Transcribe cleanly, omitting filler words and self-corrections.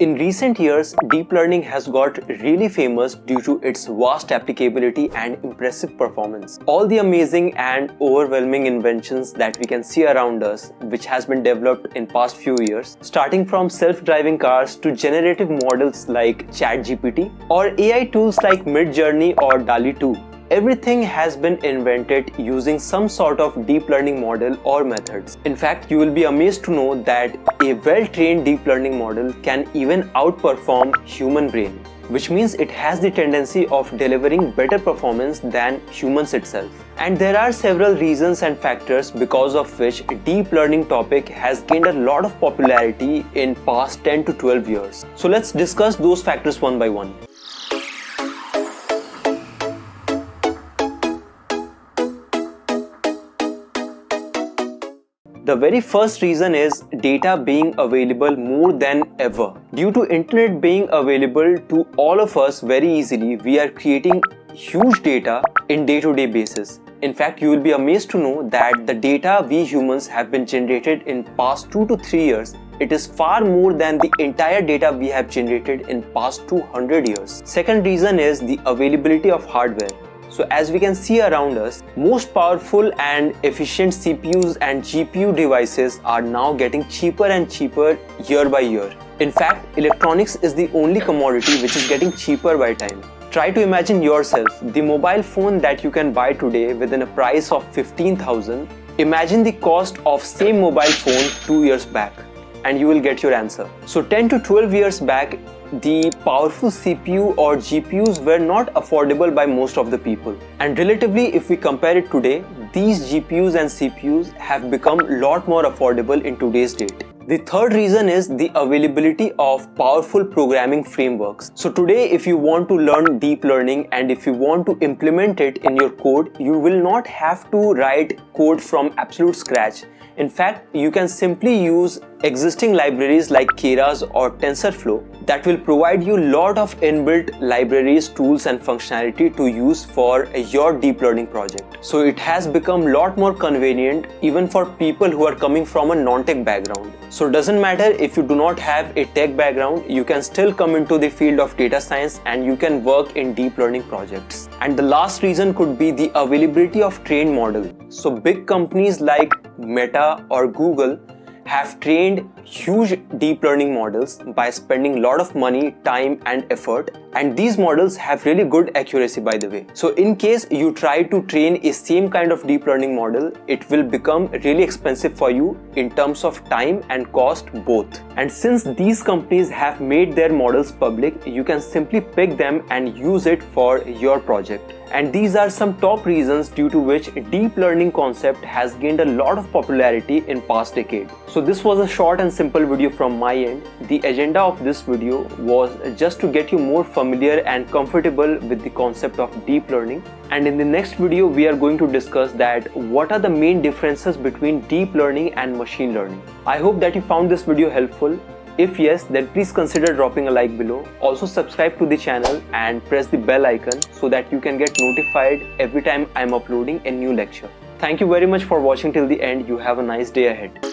In recent years, deep learning has got really famous due to its vast applicability and impressive performance. All the amazing and overwhelming inventions that we can see around us, which has been developed in past few years, starting from self-driving cars to generative models like ChatGPT or AI tools like Midjourney or DALL-E 2. Everything has been invented using some sort of deep learning model or methods. In fact, you will be amazed to know that a well-trained deep learning model can even outperform human brain, which means it has the tendency of delivering better performance than humans itself. And there are several reasons and factors because of which deep learning topic has gained a lot of popularity in past 10 to 12 years. So let's discuss those factors one by one. The very first reason is data being available more than ever. Due to internet being available to all of us very easily, we are creating huge data in day-to-day basis. In fact, you will be amazed to know that the data we humans have been generated in past 2 to 3 years, it is far more than the entire data we have generated in past 200 years. Second reason is the availability of hardware. So as we can see around us, most powerful and efficient CPUs and GPU devices are now getting cheaper and cheaper year by year. In fact, electronics is the only commodity which is getting cheaper by time. Try to imagine yourself, the mobile phone that you can buy today within a price of 15,000. Imagine the cost of same mobile phone 2 years back and you will get your answer. So 10 to 12 years back, the powerful CPU or GPUs were not affordable by most of the people. And relatively, if we compare it today, these GPUs and CPUs have become a lot more affordable in today's date. The third reason is the availability of powerful programming frameworks. So today, if you want to learn deep learning and if you want to implement it in your code, you will not have to write code from absolute scratch. In fact, you can simply use existing libraries like Keras or TensorFlow that will provide you a lot of inbuilt libraries, tools and functionality to use for your deep learning project. So it has become a lot more convenient even for people who are coming from a non-tech background. So it doesn't matter if you do not have a tech background, you can still come into the field of data science and you can work in deep learning projects. And the last reason could be the availability of trained model. So big companies like Meta or Google have trained huge deep learning models by spending a lot of money, time and effort, and these models have really good accuracy, by the way. So in case you try to train a same kind of deep learning model, it will become really expensive for you in terms of time and cost both. And since these companies have made their models public, you can simply pick them and use it for your project. And these are some top reasons due to which deep learning concept has gained a lot of popularity in past decade. So this was a short and simple video from my end. The agenda of this video was just to get you more familiar and comfortable with the concept of deep learning. And in the next video, we are going to discuss that what are the main differences between deep learning and machine learning. I hope that you found this video helpful. If yes, then please consider dropping a like below. Also subscribe to the channel and press the bell icon so that you can get notified every time I am uploading a new lecture. Thank you very much for watching till the end. You have a nice day ahead.